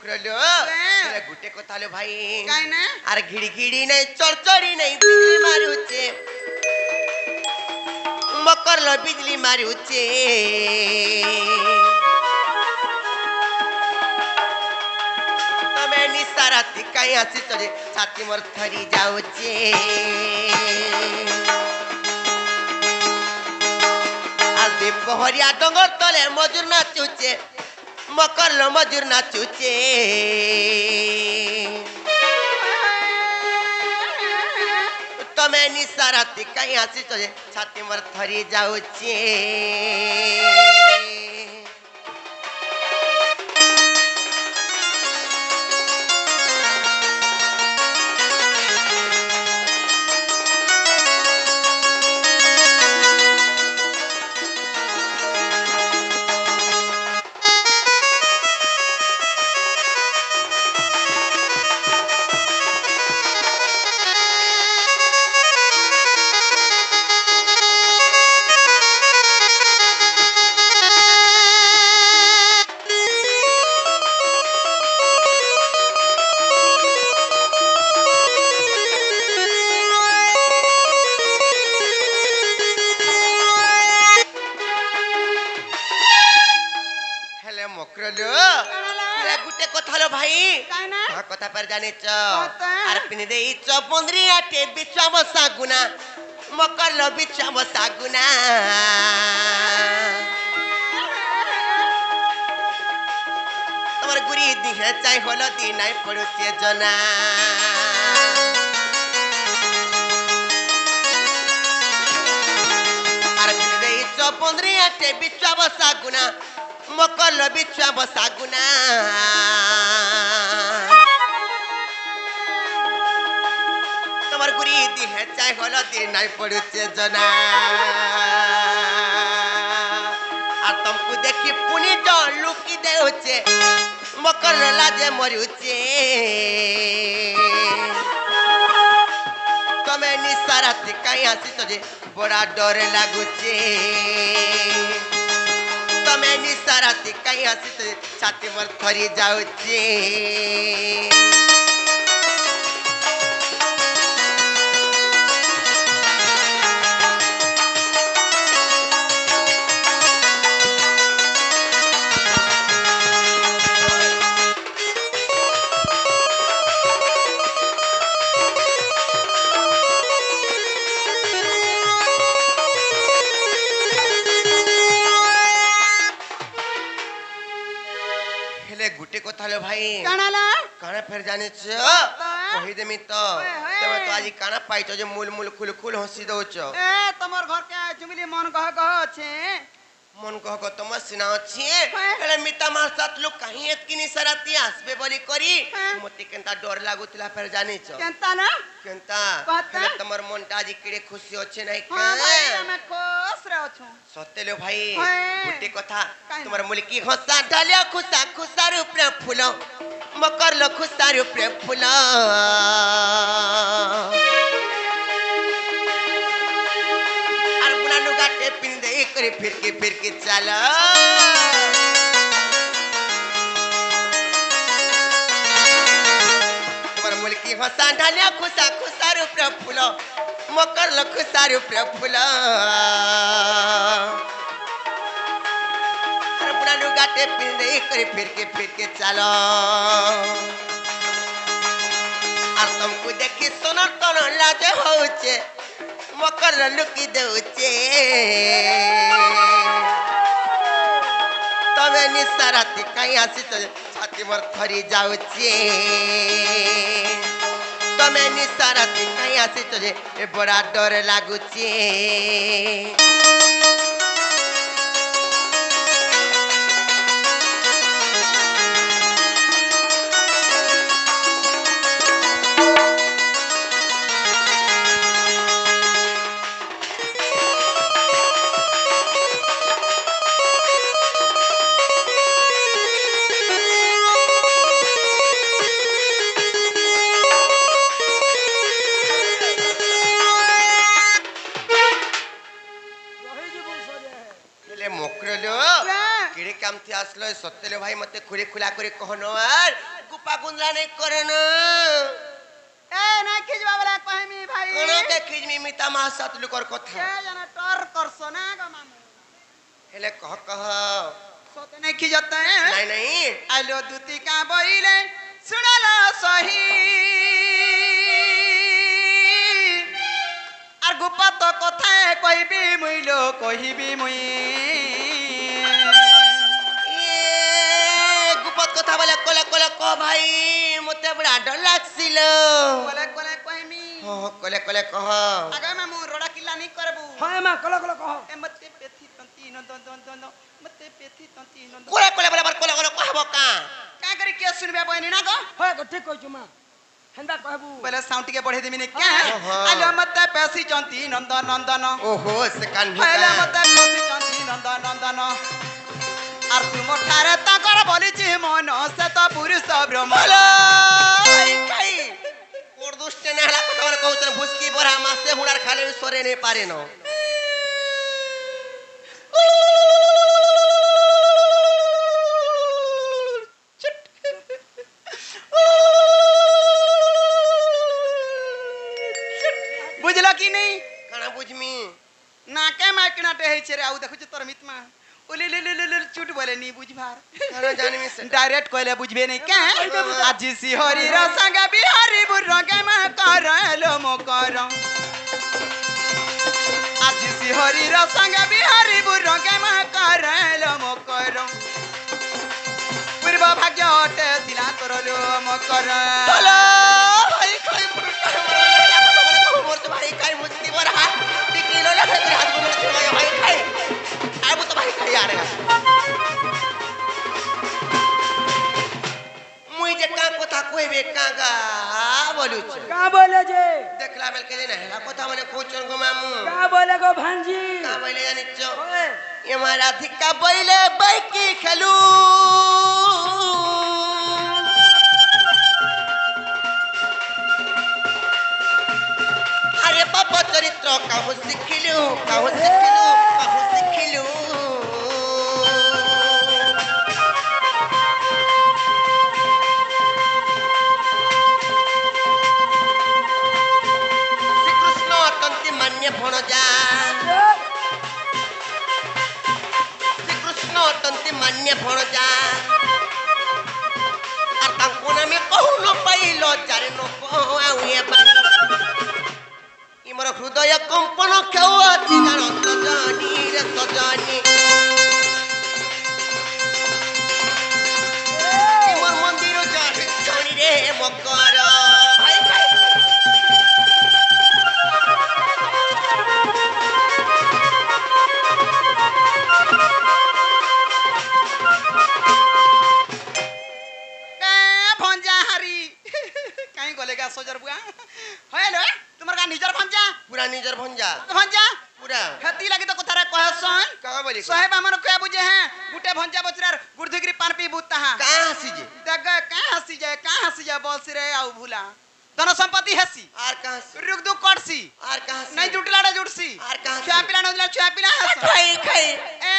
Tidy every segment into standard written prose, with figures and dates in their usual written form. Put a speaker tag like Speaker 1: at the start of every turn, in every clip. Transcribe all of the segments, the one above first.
Speaker 1: मकरलो गुटे कथा लो भाई
Speaker 2: काय ना
Speaker 1: अरे घिड़ी घिड़ी नहीं चरचरी नहीं बिजली मारुचे मकरलो बिजली मारुचे तमे निशा राती कहीं आसी चले छाती मोर थरी जाऊचे आज पहरिया डोंगर तले मजूर नाचुचे मकरलो मजूर नाचुचे तमे निशा राती कहीं आसी चले छाती मोर थरी जाऊचे कथा पर जाने अरे पिन दे चपंद्री आटे बिछा बसा गुना मकरलो बिछा बसा गुना तमर गुरी दिहे चाय होलो दी नाही पडुचे जना अरे पिन दे चपंद्री आटे बिछा बसा गुना मकरलो बिछा बसा गुना गुरी दिहे चाय होलो दी नाही पडुचे जना आ तुमको देखी पुनी जो लुकी देउचे मकर लाजे मरुचे तमे निशा राती कहीं आसी तजे बड़ा डर लागुचे तमे निशा राती कहीं आसी तजे छाती मोर थरी जाउचे गुटे कथा लो भाई
Speaker 2: कानाला
Speaker 1: काना फेर जाने छ कहि देमी तो तमे तो आज काना पाइतो जे मूल मूल खुल खुल हंसी दउचो
Speaker 2: ए तमर घर के जुमिली मन कह छे
Speaker 1: मन कह तम सिना अछि एले मिता मार साथ लोग कहीं एत किनी सराती आसबे बोली करी मते केनता डर लागुतला फेर जाने छ
Speaker 2: केनता ना
Speaker 1: केनता एले तमर मनटा आज किडे खुशी अछि नै का
Speaker 2: हां भाई हम खुश रहो छु
Speaker 1: सतेलो भाई गुटे कथा तमर मुलकी हंसा डालिया खुशा खुशा रूप रे फूलो मकरलो खुशा रूप रे फूलो अर बुना लुगा के पिन दे करे फिर के चला तमर मुलकी हंसा डालिया खुशा खुशा रूप रे फूलो मकरलो खुशा रूप रे फूलो गाटे पिन दे करे फिर के चलो और तुमको देखी सोनर तन लाजे होचे मकर लुकी देउचे तबे निशा राती कहीं आसी तो छाती मोर थरी जाउचे तबे निशा राती कहीं आसी तो बड़ा डर लागुचे किड़े काम थी आसलो सत्यले भाई मते खुले खुला करे कहनो यार पागुंदला नहीं करना
Speaker 2: ए ना खिजवा वाला कहमी भाई
Speaker 1: कोना के खिजमी मिता मा साथ लुकर कथा
Speaker 2: के जाना टर करसो ना ग मामू
Speaker 1: हेले कह
Speaker 2: सोते नहीं खिजते हैं
Speaker 1: नहीं
Speaker 2: आलो दूती का बोइले सुनाला सही আর গুপাত কথায় কইবি মুইলো কহিবি মুই
Speaker 1: ये गुपत कथा बोले कोले कोले को भाई मते बड़ा डर लागছিল
Speaker 2: কোলে কোলে কইমি
Speaker 1: हो कोले कोले कह
Speaker 2: আগে মামু রড়া কিলা নি করবু
Speaker 3: হয় মা কল কল কহ
Speaker 2: এ মতে পেথি তন্তি নন মতে পেথি তন্তি নন
Speaker 1: कोले कोले बोले कोले कोले कहबो का
Speaker 2: কা করি কে শুনবে বইনি না গো
Speaker 3: হয় গো ঠিক কইছু মা হেন্দা কহবু
Speaker 2: বলে সাউন্ড টিকে বঢ়ে দিমি নে কে
Speaker 1: ওহো।
Speaker 2: আলো মতে পেসি তন্তি নন্দন
Speaker 1: ओहो से कान्ही
Speaker 2: পয়লা
Speaker 1: का
Speaker 2: মতে পেসি তন্তি নন্দন আর তুম ঠারে তাকর বলিছি মন সে তো পুরুষ ব্রহ্মল
Speaker 1: খাই কোর দুষ্টে নেহলা কথা বলে কউতন ভুসকি বড়া মাসে হুড়ার খালে সরে নে পারে ন
Speaker 2: বুঝলো কি নেই
Speaker 1: কানা বুঝমি
Speaker 2: নাকে মাইকনাটে হইছে রে আউ দেখুছ তোর মিতমা উলি লি লি লি চুট বলে নি বুঝভার
Speaker 1: কানা জানিমি সে
Speaker 2: ডাইরেক্ট কইলে বুঝবে নাই কে আজি সিহরি র সঙ্গ বিহারি বুর গে মা করলো মকর আজি সিহরি র সঙ্গ বিহারি বুর গে মা করলো মকর পূর্ব ভাগ্য অটে দিলা করলো মকর
Speaker 1: হলো ভাই খাই মোর তো ভাই খাই ভুসকি বড়া টিকলি ললা খাই হাত মোর তো ভাই খাই আবু তো ভাই খাই আরে মুই যে কা কথা কইবে কাগা বলুছ
Speaker 3: কা বলে যে
Speaker 1: দেখলা বেল কে না হেলা কথা মানে কোচন গো মামু
Speaker 3: কা বলে গো ভাঞ্জি
Speaker 1: কা বইলে জানিছ
Speaker 3: ওয়ে
Speaker 1: এমা রাধিকা বইলে বাইকি খেলু আরে বাবা চরিত্র কাহু শিখিলু শ্রীকৃষ্ণ অত্যন্তি মান্য ভণজা শ্রীকৃষ্ণ অত্যন্তি মান্য ভণজা আর তাঙ্কু নামে কহু ন পাইল চারে ন কহু এবারে ইমর হৃদয় কম্পন খেউছি জানত জানি রে সজানি ইমর মন্দির জানি রে মকর ভাই ভাই
Speaker 2: কে ভঞ্জা হারি কাই গলে গা সজর বুয়া হইলো তোমার গা নিজর ভঞ্জা
Speaker 1: পুরা নিজের ভঞ্জা
Speaker 2: ভঞ্জা
Speaker 1: পুরা
Speaker 2: হেতি লাগি তো কথারে কহসন
Speaker 1: কাকা বলি
Speaker 2: সাহেব আমার কয়া বুঝে হ্যাঁ গুটে ভঞ্জা বছরার গুড়ধুগিরি পান পি বুতা হ্যাঁ
Speaker 1: কা হাসি যে
Speaker 2: দেখ কা হাসি যায় বলছি রে আউ ভুলা ধন সম্পত্তি হাসি
Speaker 1: আর কা হাসি
Speaker 2: রুক দু করছি
Speaker 1: আর কা হাসি
Speaker 2: নাই জুটলাড়া জুটছি
Speaker 1: আর কা হাসি
Speaker 2: ছুয়া পিলা নদিলা ছুয়া পিলা হাস
Speaker 1: খাই খাই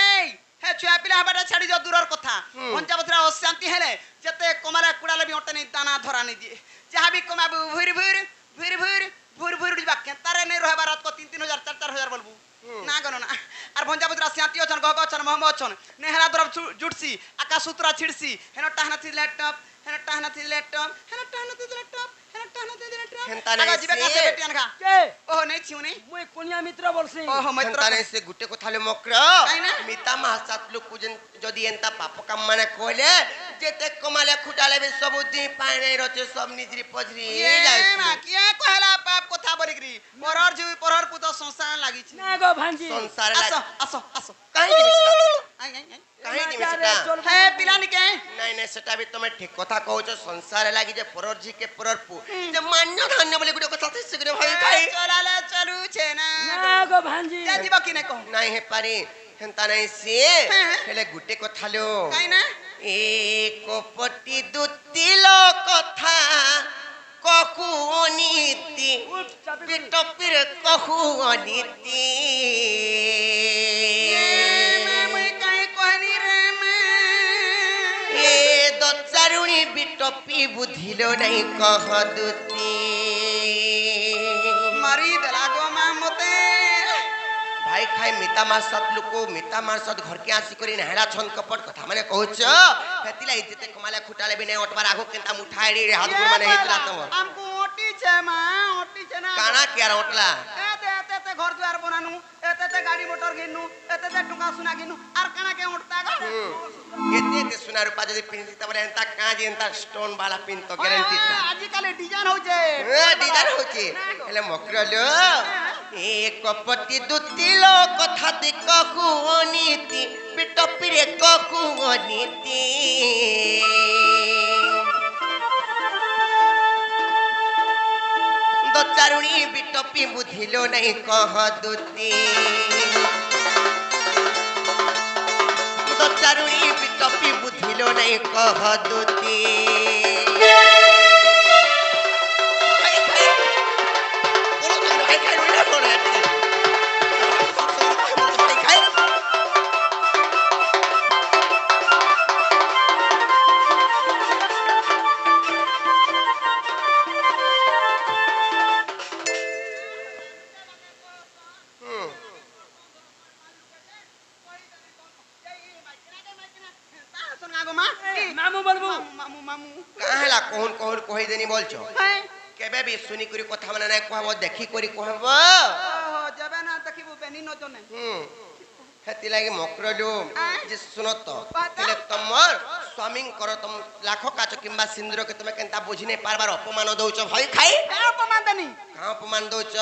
Speaker 2: এই হে ছুয়া পিলা হবাটা ছাড়ি যাও দূরর কথা
Speaker 1: হুম।
Speaker 2: ভঞ্জা বছরা অশান্তি হেলে যেতে কমারে কুড়ালে বি অটে নেই দানা ধরা নেই দিয়ে যাহা বি কমাবু ভুর দিবা কেতারে নেই রহবা রাত কো 3,000 4,000 বলবু
Speaker 1: হুম।
Speaker 2: না গনো না আর ভঞ্জা বছরা সিয়াতি অছন গগ অছন মহম অছন নেহরা দরব জুটছি আকাশ সূত্রা ছিড়ছি হেন টাহনা থি ল্যাপটপ হেন টাহনা থি ল্যাপটপ
Speaker 1: হেনতা
Speaker 2: আগা
Speaker 1: নাই
Speaker 2: জিবে কাছে
Speaker 1: সে
Speaker 2: বেটিয়ান খা
Speaker 3: কে
Speaker 2: ওহ নেই ছিউ নেই
Speaker 3: মুই কোনিয়া মিত্র বলছি
Speaker 2: ওহ মৈত্র
Speaker 1: হেনতা নাই সে গুটে কথালে মক্র
Speaker 2: কাই না?
Speaker 1: মিতা মাসাত লোক যদি এন্তা পাপ কাম মানে কইলে যেতে কমালে খুটালে বে সবু দি পাই নাই রচে সব নিজরি পজরি যাই
Speaker 2: মা কিয়া কহলা পাপ কথা বলিকরি পরর জুই পরর পুত সংসার লাগিছি
Speaker 3: না গো ভাঞ্জি
Speaker 1: সংসার
Speaker 2: আসো
Speaker 1: লাগ
Speaker 2: আসো আসো
Speaker 1: কাহি দিবি সেটা
Speaker 2: আই আই আই
Speaker 1: কাহি দিবি
Speaker 3: না,
Speaker 1: সেটা
Speaker 3: চল
Speaker 2: হে পিলানিকে
Speaker 1: নাই নাই সেটা বি তুমি ঠিক কথা কହୁছ সংসার লাগি যে পরর ঝিকে পরর পু যে মান্য ধান্য বলে গুটে কথা থিস গুটে ভাই ভাই
Speaker 2: চলালে চলু ছেনা
Speaker 3: না গো ভাঞ্জি
Speaker 2: যা দিব কি না কহ
Speaker 1: নাই হে পারি হেনতা নাই সে
Speaker 2: হ্যাঁ।
Speaker 1: হেলে গুটে কথালো
Speaker 2: কাই না
Speaker 1: একপটি দুতিল কথা কহু অনীতি
Speaker 3: উঠ, চাপি দিবি।
Speaker 1: পিটপির কহু অনীতি
Speaker 2: মে মই কাই কহনি রে মে
Speaker 1: এ দচারু ଚାରୁଣୀ ବିଟପି ବୁଝିଲ ନାହିଁ କହ ଦୁତି
Speaker 2: मारी देला गो मां मते
Speaker 1: भाई खाई मिता मारसत लोको मिता मारसत घर के आसी करी नहरा छन कपट कथा माने कहउछ हेतिला इज्जत कमाले खुटाले बिने ओटबार आगो केनता मुठाइडी रे हाथ गुर माने हेतला तम
Speaker 2: हमको ओटी छे मां ओटी छे ना
Speaker 1: काना केरा ओटला
Speaker 2: एते घर द्वार बनानु एते गाड़ी मोटर गिनु एते टुका सुना गिनु आर काना के ओटता गा
Speaker 1: एते सुना रूपा जदी पिनती तबरे एंता काज एंता स्टोन वाला पिन तो गारंटी था
Speaker 2: आज काले डिजाइन हो जे
Speaker 1: डिजाइन होची हेले मकरलो एक कपटी दुतिलो कथा दि कहू अनीति पिटपि रे कहू अनीति दो चारुणी बिटपि बुझिलो नहीं कह दुती दो चारुणी बिटपि बुझिलो नहीं कह दुती
Speaker 3: मामू बोलबू
Speaker 2: मामू मामू
Speaker 1: काहेला कोन कोन कहि देनी बोलछो
Speaker 2: है
Speaker 1: केबे भी सुनी करी कथा माने नै कहबो देखि करी कहबो
Speaker 2: ओहो जबे ना देखिबू बेनी न जने
Speaker 1: हेति लागि मकरलु जे सुनो तो
Speaker 2: बाता।
Speaker 1: तिले तमर स्वामी कर तुम लाखो काच किंबा सिंदूर के तुमे केनता बुझि नै पारबार अपमान दउछ भई खाई
Speaker 2: अपमान देनी
Speaker 1: का अपमान दउछ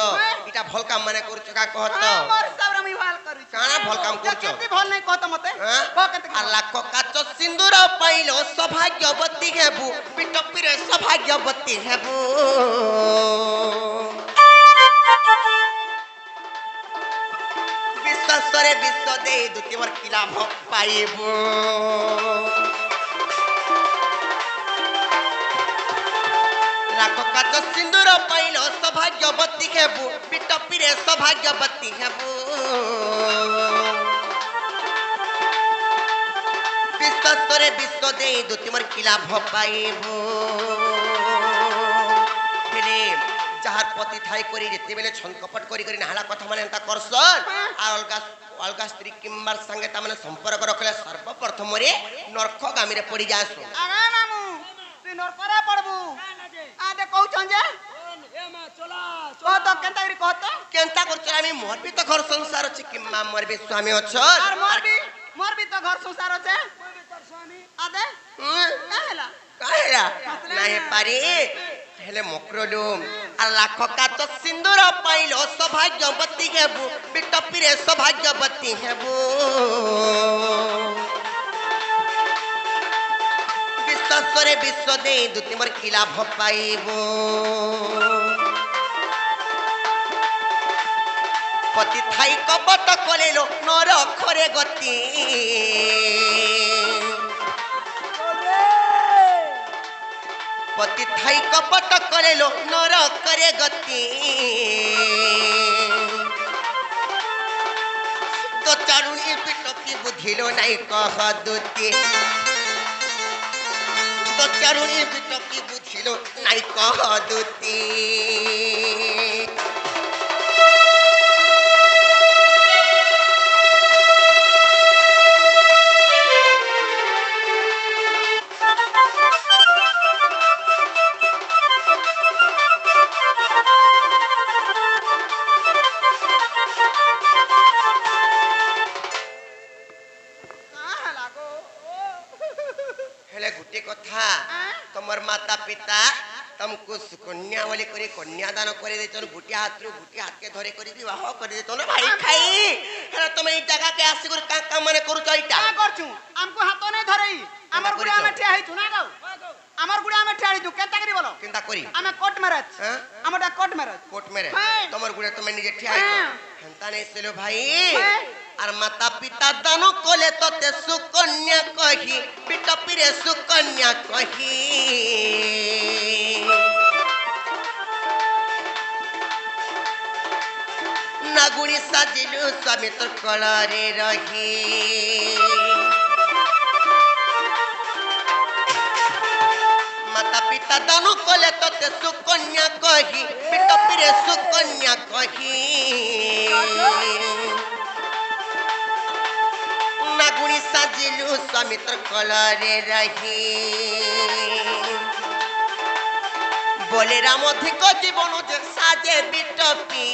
Speaker 1: इटा भल काम माने करछ का कहत
Speaker 2: मोर सबरा मी भाल करू
Speaker 1: काना भल काम करछ
Speaker 2: केते भल नै कहत मते क केते
Speaker 1: आ लाखो काच सिंदूर पाइलो सौभाग्यवती हेबु पिटपि रे सौभाग्यवती हेबु विश्वरे विश्व दे दुति मोर किला भोग पाइबो लाख काच सिंदूर पाइलो सौभाग्यवती हेबु पिटपि रे सौभाग्यवती हेबु विश्वरे विश्व दे दुति मोर किला भोग पाइबो जहार पति थाई करी जेते बेले छनकपट करी करी नाहला कथा माने एंता करसन आ अलगा स्त्री किम्बार संगे ता माने संपर्क रखले सर्वप्रथम रे नरक गामी रे पड़ी जासु
Speaker 2: आगा मामू तू नरकरा पड़बू आ दे कहू छन जे
Speaker 3: ए मा चला
Speaker 2: कह तो केनता करी कह तो
Speaker 1: केनता कर चलामी मोर भी तो घर संसार अछि किम्बा मोर भी स्वामी अछन
Speaker 2: और मोर भी तो घर संसार छे
Speaker 3: स्वामी
Speaker 2: आ दे काहेला
Speaker 1: काहेला नाही पारी हेले मकरलु आ लाख काच सिंदूर पाइलो सौभाग्यवती हेबु बिटपि रे सौभाग्यवती हेबु विश्वरे विश्व दे दुति मोर किला भ पाइबो पति थाई कपट कलेलो नर खरे गति पति थाई कपट करेलो नर करे गति तो चारुणी पिटपि बुझिलो नहीं कह दुती तो चारुणी पिटपि बुझिलो नहीं कह दुती तमर माता पिता तुमको सुकन्या वाली करे कन्यादान करे देतन गुटी हाथ के धरे करे विवाह करे देतन भाई खाई हेला तुम ई जगह के आसी कर का माने करू चइटा
Speaker 2: का करछु हमको हाथ नै धरई हमर गुड़ा में ठिया हिछु ना गाओ हमर गुड़ा में ठिया हिछु केता करी बोलो
Speaker 1: केंता करी
Speaker 2: हमें कोर्ट मैरिज हमडा कोर्ट मैरिज
Speaker 1: तमर गुड़ा तुम निजे ठिया हिछु हंता नै सेलो भाई और माता पिता दानो कोले तो ते सुकन्या कही पिटपि रे सुकन्या कही नागुणी साजिलु स्वामी तोर कलरे रही মাতা দানু কলে তোতে সুকন্যা কহি পিটপিরে সুকন্যা কহি নাগুনি সাজিলু স্বামীর কলরে রহি বলে রাম অধিক জীবন যে সাজে বিটপি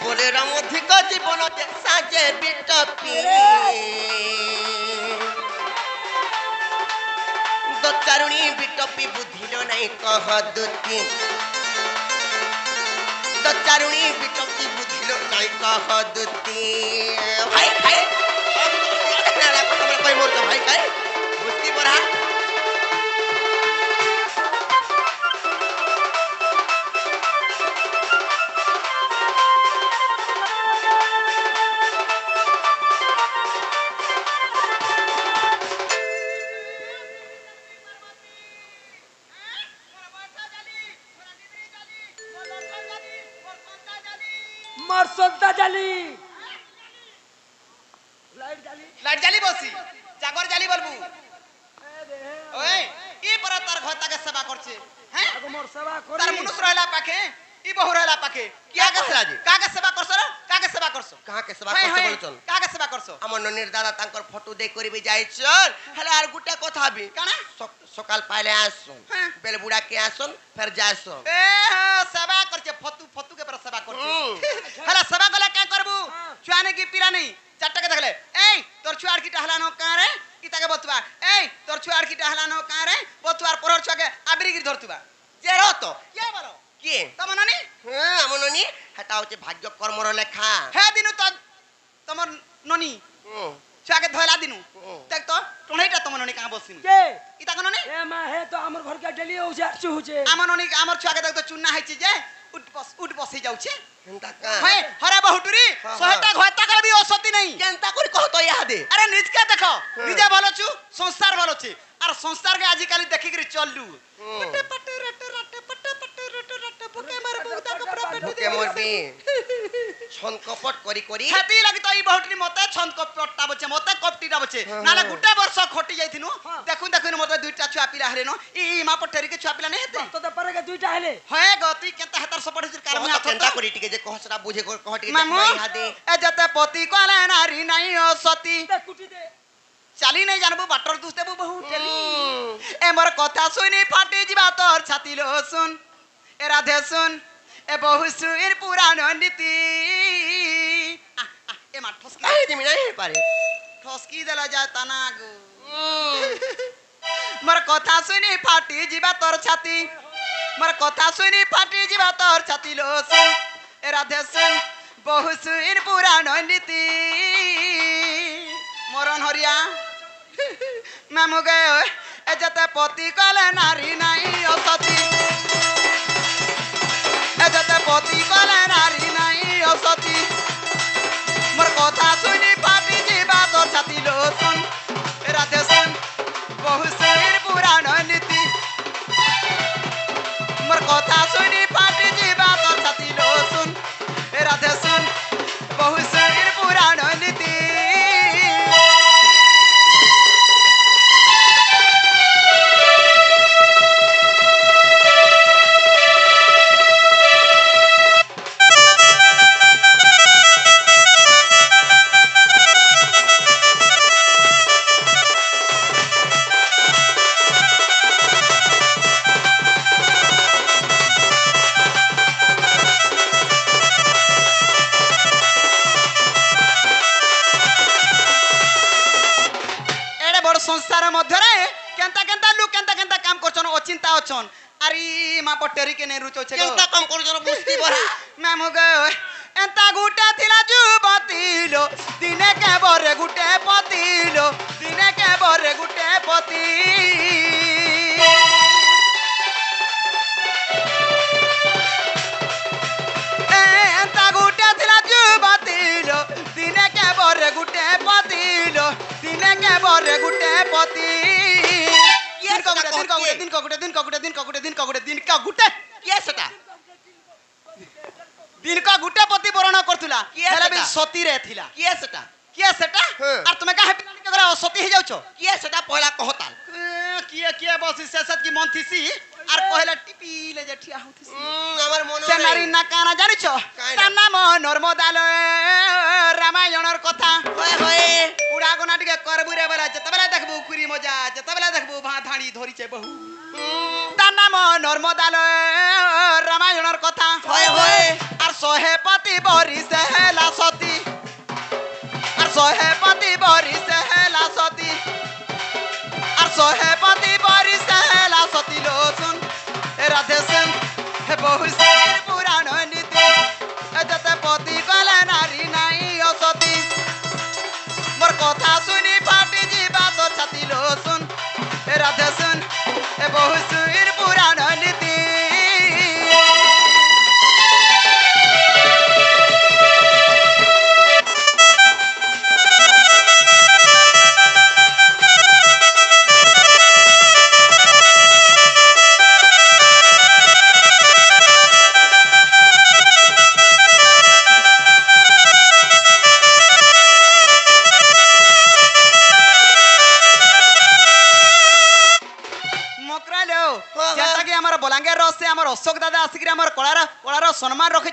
Speaker 1: বলে রাম অধিক জীবন যে সাজে বিটপি দচারুণী বিটপি বুঝিল নাই কহ দুতি দচারুণী বিটপি বুঝিল নাই কহ দুতি ভাই ভাই কই মোর ভাই কাই বুঝতি পড়া
Speaker 3: मार सोता जाली
Speaker 2: लाइट जाली बसी जागर जाली बलबू ओए ई पर तार घता के सेवा करछे हैं
Speaker 3: आगो मोर सेवा
Speaker 2: तार
Speaker 3: करी
Speaker 2: मनुष्य रहला पाखे ई बहु रहला पाखे
Speaker 1: क्या कसरा जी
Speaker 2: का के सेवा करछो रे का के सेवा करछो
Speaker 1: कहाँ के सेवा
Speaker 2: होय
Speaker 1: करते
Speaker 2: होय
Speaker 1: बोलचन
Speaker 2: का के सेवा करछो
Speaker 1: আমার ননির দাদা তাঙ্কর ফটো দেই করিবি যাইছন হেলে আর গুটা কথা বি
Speaker 2: কানা
Speaker 1: সকাল পাইলে আসছন
Speaker 2: হ্যাঁ।
Speaker 1: বেল বুড়া কে আসছন ফের যাইছন
Speaker 2: ए सेवा करछे फतू फतू के पर सेवा करछे हला सेवा गला का करबू छुआने की पीरा नहीं चारटा के देखले ए तोर छुआर की टहला नो का रे इता के बतवा ए तोर छुआर की टहला नो का रे बतवार परर छुआ के आबरी गिर धरतुबा
Speaker 1: যে রো তো
Speaker 2: के बोलो
Speaker 1: কে
Speaker 2: तमननी
Speaker 1: হ্যাঁ আমার ননি হেটা হচ্ছে ভাগ্য কর্মর লেখা
Speaker 2: हे दिनु त तमर ननी
Speaker 1: হুম,
Speaker 2: छुआ के धोला दिनु
Speaker 1: হুম।
Speaker 2: देख तो टोनेटा तमर ननी का बसिनु
Speaker 3: के
Speaker 2: इता कननी
Speaker 3: ए मा हे तो हमर घर के डेली हो जा चु होचे
Speaker 2: आमर ननी आमर छुआ के देख तो चुन्ना हैछि जे उठ बसी जाउछे
Speaker 1: হেনতা কা
Speaker 2: हे हरे बहुटुरी
Speaker 1: हाँ,
Speaker 2: सोहेटा घता कर भी औषधि नहीं
Speaker 1: কেনতা করি কহ তো ইহা দে
Speaker 2: अरे निज के देखो निजे भलो छु संसार भलो छि और संसार के आजि काली देखि करी चललू पटे पटे रटे रटे पटे पटे रटे रटे भुके मार बहुता कपड़ा पेट
Speaker 1: ভুকে মরবি ছন কপট করি করি
Speaker 2: खेती लगी तो ई बहुटरी मते छन कपटा बचे मते कपटीटा बचे नाले गुटे वर्ष खोटी जाइथिनु देखु देखु मते दुईटा छुआ पिला हरे न ई मा पटेरी के छुआ पिला नै हेते
Speaker 3: तो परे के दुईटा हेले
Speaker 2: हे गति केनता हेतर सपड़ कार
Speaker 1: কহ
Speaker 2: में
Speaker 1: তো
Speaker 2: हाथ
Speaker 1: কেনতা করি টিকে যে কহসরা বুঝে কহ টিকে
Speaker 2: मामू
Speaker 1: ইহা দে
Speaker 2: ए जते पति कोले नारी नहीं ओ सती
Speaker 3: दे कुटी दे
Speaker 2: चाली नहीं जानबो बाटर दुस देबो बहु टेली
Speaker 1: হুম,
Speaker 2: ए मोर कथा सुनी फाटी जीवा तोर छाती लो सुन ए राधे सुन ए बहु सुर पुराण नीति ए मा ठसकी
Speaker 1: কাই দিমি নাই পারে
Speaker 2: ठसकी देला जा तना गो
Speaker 1: হুম,
Speaker 2: मोर कथा सुनी फाटी जीवा तोर छाती मोर कथा सुनी फाटी जीवा तोर छाती लो सुन ए राधे सुन बहु सुर पुराण नीति मरण हरिया मामू गए ए जते पति कले नारी नहीं ओ सती ए जते पति कले नारी नहीं ओ सती मोर कथा सुनी फाटी जीवा तोर छाती लो सुन ए राधे सुन बहु सुर पुराण नीति मोर कथा सुनी फाटी जीवा तोर छाती लो सुन ए राधे सुन बहु सुर पुराण नीति संसार मध्य केंता केंता लोग केंता केंता काम करछन अचिंता अछन अरे मा पटेरी के नै रुचो छे
Speaker 1: কেনতা কম করছ বুঝতি বড়া
Speaker 2: मैं मुगे एंता गुटा थिला जुबतीलो दिने के बरे गुटे पतिलो दिने के बरे गुटे पति एंता गुटा थिला जुबतीलो दिने के बरे गुटे पतिलो दिने के बरे गुटे पति दिन का गुटे दिन का गुटे
Speaker 1: কে সেটা
Speaker 2: दिन का गुटे पति बरण करथुला
Speaker 1: किए
Speaker 2: हेला
Speaker 1: सेटा?
Speaker 2: भी सती रे थिला
Speaker 1: কে সেটা
Speaker 2: किए सेटा
Speaker 1: हाँ।
Speaker 2: और तुमे काहे के गला असती हे जाउछो
Speaker 1: किए सेटा पहला कहताल
Speaker 2: किए किए बसी शेषत की मन थीसी आर कहला टिपी ले जे ठिया होथिसी
Speaker 1: আমার মনে
Speaker 2: से नारी ना काना जानिछो
Speaker 1: काई
Speaker 2: ता नाम नर्मदाल रामायणर कथा
Speaker 1: হয় হয়
Speaker 2: उड़ा गोना टिके करबु रे बेला जतबेला देखबु खुरी मजा जतबेला देखबु भा धाणी धरिछे बहु ता नाम नर्मदाल रामायणर कथा
Speaker 1: হয় হয়
Speaker 2: আর সহে পতি বরিছে হেলা সতী আর সহে পতি বরিছে হেলা সতী আর সহে পতি বরিছে হেলা সতী লোচন এ রাধে সেন হে বহু সির পুরাণ নীতি এতে পতি গলে নারী নাই অসতী মোর কথা শুনি ফাটি ଯିବା তো ছাতি লোচন এ রাধে সেন হে বহু সির পুরাণ নীতি बलांगीर से आम अशोक दादा आसिक कलार सम्मान रखी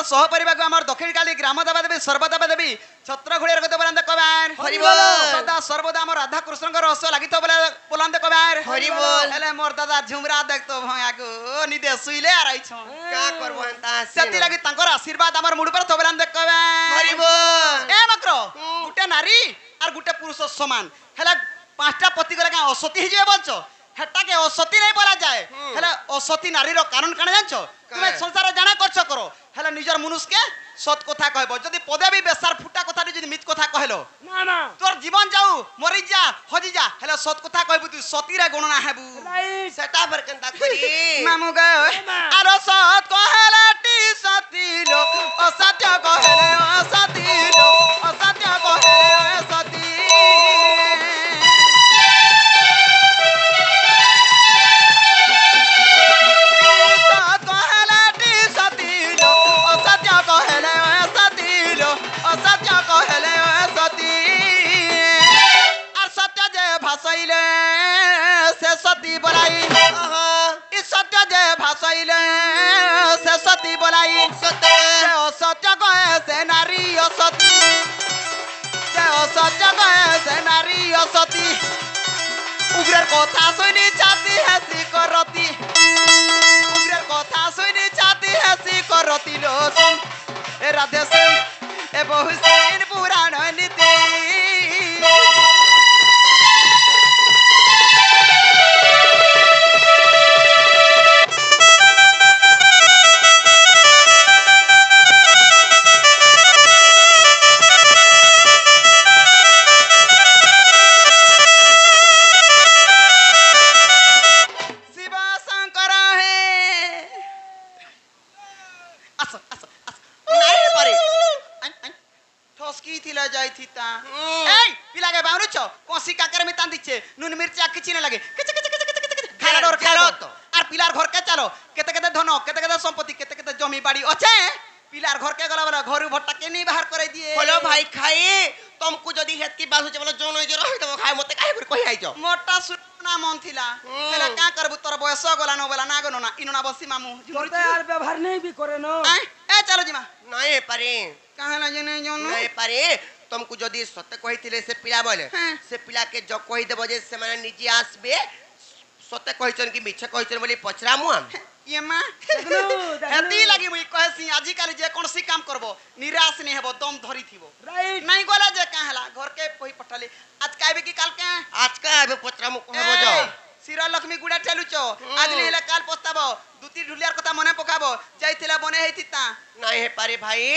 Speaker 2: सहपरिवार को आम दक्षिण काली ग्राम देवा देवी सर्वदेवा देवी छत्र घोड़े रखते बोलांदे कबार सदा सर्वदा आम राधा कृष्ण रहस्य लगी बोलांदे कबार हेले मोर दादा झुमरा देख तो आगो निदे सुइले आ रही
Speaker 1: का करबो हंता
Speaker 2: सेति लगी तांकर आशीर्वाद आमर मुंड पर तो बोलांदे कबार ए मक्रो गुटे नारी और गुटे पुरुष समान हेले पांचटा पति गले का असती हिजे बंचो हेटा के असती नहीं बोला जाए हेले असती नारी रो कारण काने जानछो तुमे संसार जाना करछ करो हेले निजर मनुष्य के सत कथा कहबो जदी पदे भी बेसार फुटा कथा जदी मिथ कथा कहलो
Speaker 3: ना ना
Speaker 2: तोर जीवन जाऊ मरि जा हजि जा हेले सत कथा कहबो तू सती रे गणना हेबू
Speaker 3: राइट
Speaker 1: सेटा पर केनता करी
Speaker 2: मामू गए आरो सत कहला टी सती लो असत्य कहले असती लो असत्य कहले सती सती बोलाई सत्य जे भाषाइले से सती बोलाई असत्य कहे से नारी असती से असत्य कहे से नारी असती उग्रेर कथा शुनी छाती हेसी करती उग्रेर कथा शुनी छाती हेसी करती लोचन ए राधे सिंह ए बहु सिंह पुराण नीति नुन मिर्चा किछि न लगे खाना डोर खालो तो आर पिलार घर के चलो केते केते धन केते केते संपत्ति केते केते जमी बाड़ी अच्छे पिलार घर के गला वाला घर भट्टा के नहीं बाहर करे दिए
Speaker 1: बोलो भाई खाई तुमको जदी हेत की बात हो बोलो जोन जे रहि तो खाई मते काहे कर कहि आइजो
Speaker 2: मोटा सुना मन थिला हेला का करबु तोर बयस गला न बोला ना गनो ना इनो ना बसी मामू
Speaker 3: करते यार व्यवहार नहीं भी करे नो
Speaker 2: ए चलो जीमा
Speaker 1: नहीं पारे
Speaker 2: काहे ना जने जोन
Speaker 1: नहीं पारे तुमको जदी सत्य कहिथिले से पिला बोले से पिला के जो कहि देबो जे से माने निजी आसबे सत्य कहिचन कि मिछ कहिचन बोली पचरामु हम
Speaker 2: ये मां हेती लगी मुई कहसी आजि काली जे कोनसी काम करबो निराश नहीं हेबो दम धरी थिबो
Speaker 3: राइट
Speaker 2: नहीं गोला जे काहला घर के पही पठाले आज काइबे की काल के
Speaker 1: आज का आबे पचरामु कहबो जाओ
Speaker 2: सिरा लक्ष्मी गुडा ठेलुचो आज नहीं हेला काल पस्ताबो दुती ढुलियार कथा मने पकाबो जाइथिला बने हेतिता
Speaker 1: नहीं हे पारे भाई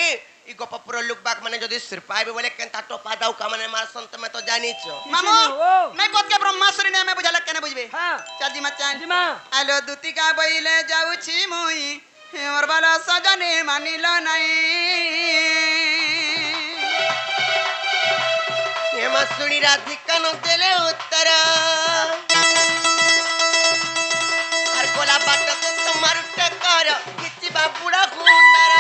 Speaker 1: इ गपपुर लुक बाक माने जदी सिरपाइबे बोले केनता टोपा दाउ का माने मार संत में तो जानी छो
Speaker 2: मामू नहीं पत के ब्रह्मासुरी ने में बुझाला केने बुझबे
Speaker 3: हां
Speaker 2: चाजी मचान
Speaker 3: जी मां
Speaker 2: आलो दुती का बइले जाउ छी मुई हमर बाला सजने मानिलो नहीं
Speaker 1: ये मसुड़ी राधिका न देले उत्तर हर गोला बाट को तुम्हार टकर किछि बाबुड़ा गुंडारा